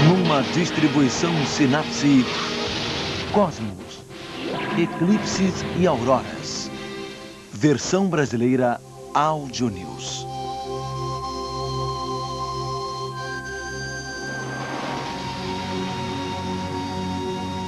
Numa distribuição Sinapse Cosmos, Eclipses e Auroras. Versão brasileira Áudio News.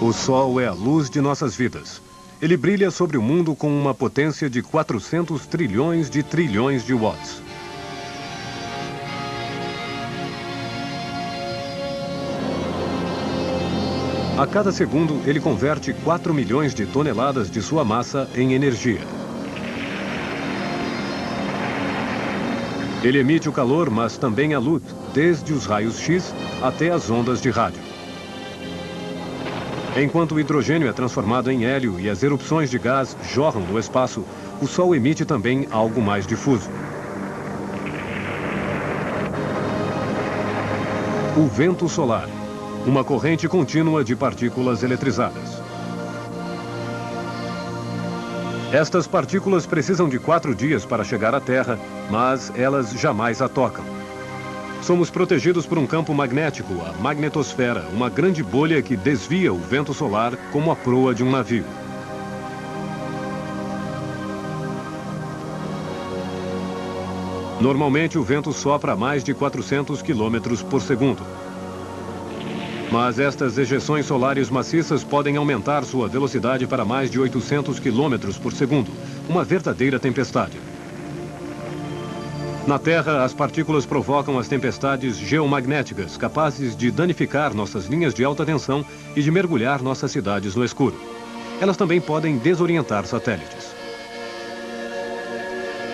O Sol é a luz de nossas vidas. Ele brilha sobre o mundo com uma potência de 400 trilhões de trilhões de watts. A cada segundo, ele converte 4 milhões de toneladas de sua massa em energia. Ele emite o calor, mas também a luz, desde os raios X até as ondas de rádio. Enquanto o hidrogênio é transformado em hélio e as erupções de gás jorram no espaço, o Sol emite também algo mais difuso. O vento solar. Uma corrente contínua de partículas eletrizadas. Estas partículas precisam de 4 dias para chegar à Terra, mas elas jamais a tocam. Somos protegidos por um campo magnético, a magnetosfera, uma grande bolha que desvia o vento solar como a proa de um navio. Normalmente o vento sopra a mais de 400 km por segundo. Mas estas ejeções solares maciças podem aumentar sua velocidade para mais de 800 km por segundo, uma verdadeira tempestade. Na Terra, as partículas provocam as tempestades geomagnéticas, capazes de danificar nossas linhas de alta tensão e de mergulhar nossas cidades no escuro. Elas também podem desorientar satélites.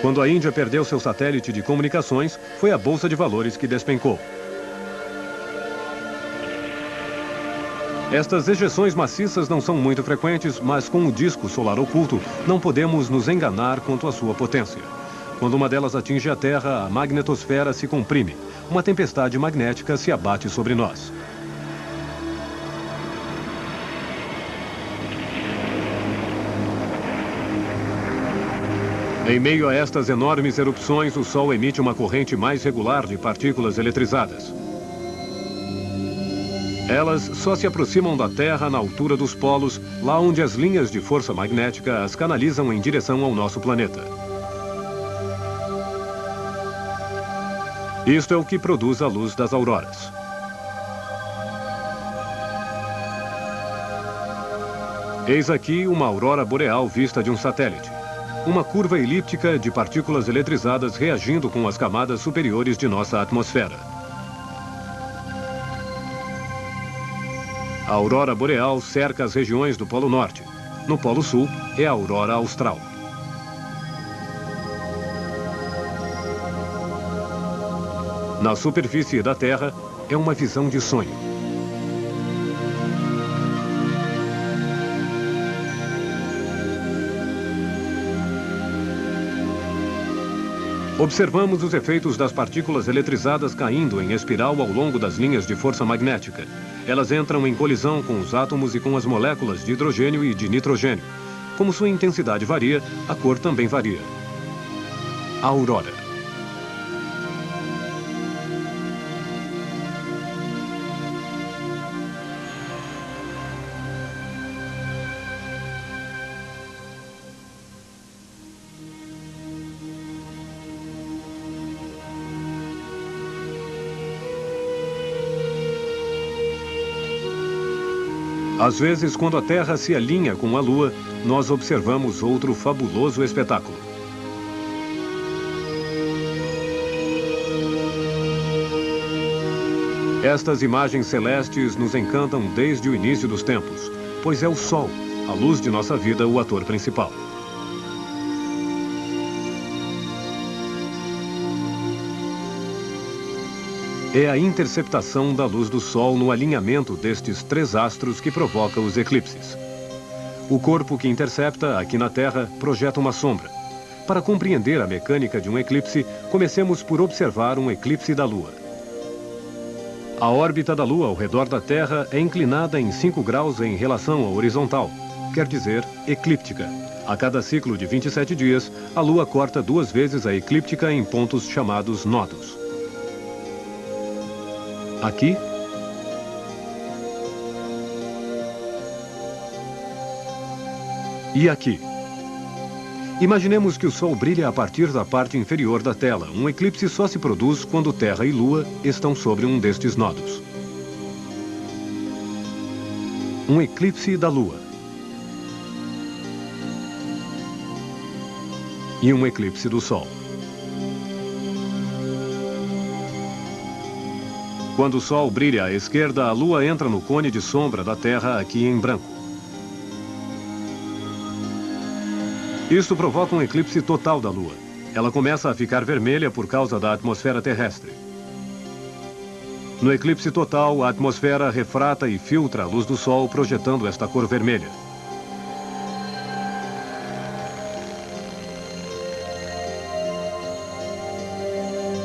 Quando a Índia perdeu seu satélite de comunicações, foi a Bolsa de Valores que despencou. Estas ejeções maciças não são muito frequentes, mas com o disco solar oculto, não podemos nos enganar quanto à sua potência. Quando uma delas atinge a Terra, a magnetosfera se comprime. Uma tempestade magnética se abate sobre nós. Em meio a estas enormes erupções, o Sol emite uma corrente mais regular de partículas eletrizadas. Elas só se aproximam da Terra na altura dos polos, lá onde as linhas de força magnética as canalizam em direção ao nosso planeta. Isto é o que produz a luz das auroras. Eis aqui uma aurora boreal vista de um satélite. Uma curva elíptica de partículas eletrizadas reagindo com as camadas superiores de nossa atmosfera. A aurora boreal cerca as regiões do Polo Norte. No Polo Sul, é a aurora austral. Na superfície da Terra, é uma visão de sonho. Observamos os efeitos das partículas eletrizadas caindo em espiral ao longo das linhas de força magnética. Elas entram em colisão com os átomos e com as moléculas de hidrogênio e de nitrogênio. Como sua intensidade varia, a cor também varia. A aurora. Às vezes, quando a Terra se alinha com a Lua, nós observamos outro fabuloso espetáculo. Estas imagens celestes nos encantam desde o início dos tempos, pois é o Sol, a luz de nossa vida, o ator principal. É a interceptação da luz do Sol no alinhamento destes 3 astros que provoca os eclipses. O corpo que intercepta, aqui na Terra, projeta uma sombra. Para compreender a mecânica de um eclipse, comecemos por observar um eclipse da Lua. A órbita da Lua ao redor da Terra é inclinada em 5 graus em relação à horizontal, quer dizer, eclíptica. A cada ciclo de 27 dias, a Lua corta 2 vezes a eclíptica em pontos chamados nodos. Aqui E aqui? Imaginemos que o Sol brilha a partir da parte inferior da tela. Um eclipse só se produz quando Terra e Lua estão sobre um destes nodos. Um eclipse da Lua. E um eclipse do Sol. Quando o Sol brilha à esquerda, a Lua entra no cone de sombra da Terra aqui em branco. Isso provoca um eclipse total da Lua. Ela começa a ficar vermelha por causa da atmosfera terrestre. No eclipse total, a atmosfera refrata e filtra a luz do Sol, projetando esta cor vermelha.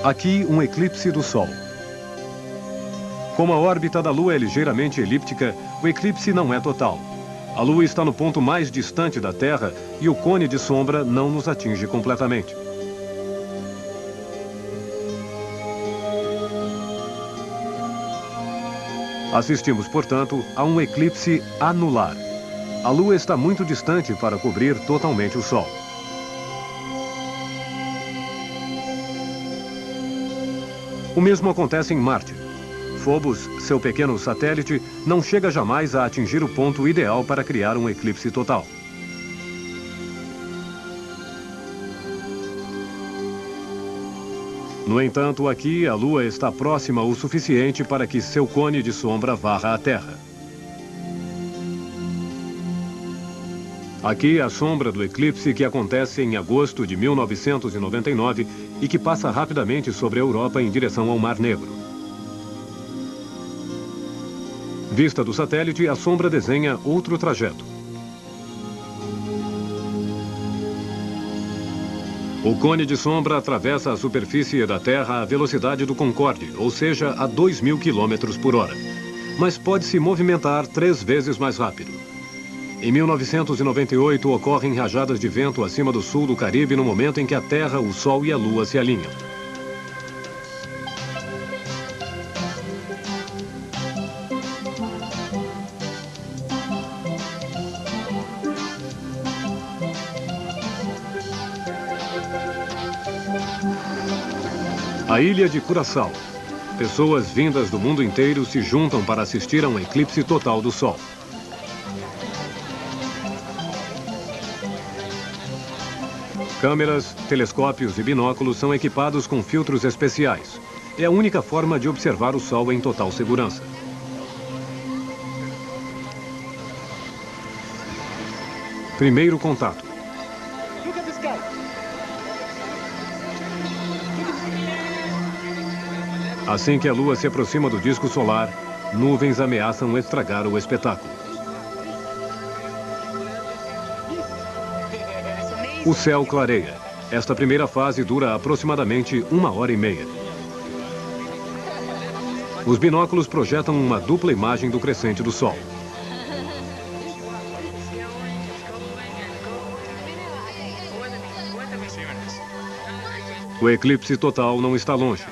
Aqui, um eclipse do Sol. Como a órbita da Lua é ligeiramente elíptica, o eclipse não é total. A Lua está no ponto mais distante da Terra e o cone de sombra não nos atinge completamente. Assistimos, portanto, a um eclipse anular. A Lua está muito distante para cobrir totalmente o Sol. O mesmo acontece em Marte. Phobos, seu pequeno satélite, não chega jamais a atingir o ponto ideal para criar um eclipse total. No entanto, aqui a Lua está próxima o suficiente para que seu cone de sombra varra a Terra. Aqui a sombra do eclipse que acontece em agosto de 1999 e que passa rapidamente sobre a Europa em direção ao Mar Negro. Vista do satélite, a sombra desenha outro trajeto. O cone de sombra atravessa a superfície da Terra à velocidade do Concorde, ou seja, a 2.000 km por hora. Mas pode se movimentar 3 vezes mais rápido. Em 1998, ocorrem rajadas de vento acima do sul do Caribe no momento em que a Terra, o Sol e a Lua se alinham. A ilha de Curaçao. Pessoas vindas do mundo inteiro se juntam para assistir a um eclipse total do Sol. Câmeras, telescópios e binóculos são equipados com filtros especiais. É a única forma de observar o Sol em total segurança. Primeiro contato. Assim que a Lua se aproxima do disco solar, nuvens ameaçam estragar o espetáculo. O céu clareia. Esta primeira fase dura aproximadamente 1h30. Os binóculos projetam uma dupla imagem do crescente do Sol. O eclipse total não está longe.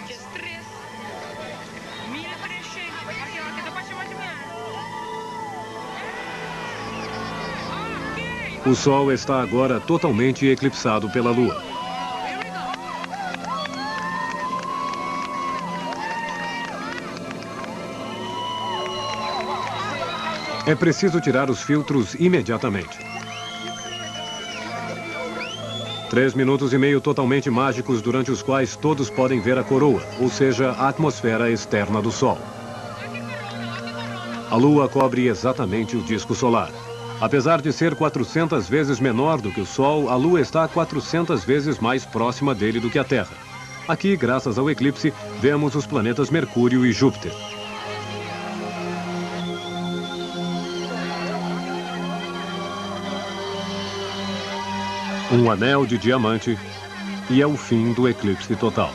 O Sol está agora totalmente eclipsado pela Lua. É preciso tirar os filtros imediatamente. 3 minutos e meio totalmente mágicos durante os quais todos podem ver a coroa, ou seja, a atmosfera externa do Sol. A Lua cobre exatamente o disco solar. Apesar de ser 400 vezes menor do que o Sol, a Lua está 400 vezes mais próxima dele do que a Terra. Aqui, graças ao eclipse, vemos os planetas Mercúrio e Júpiter. Um anel de diamante e é o fim do eclipse total.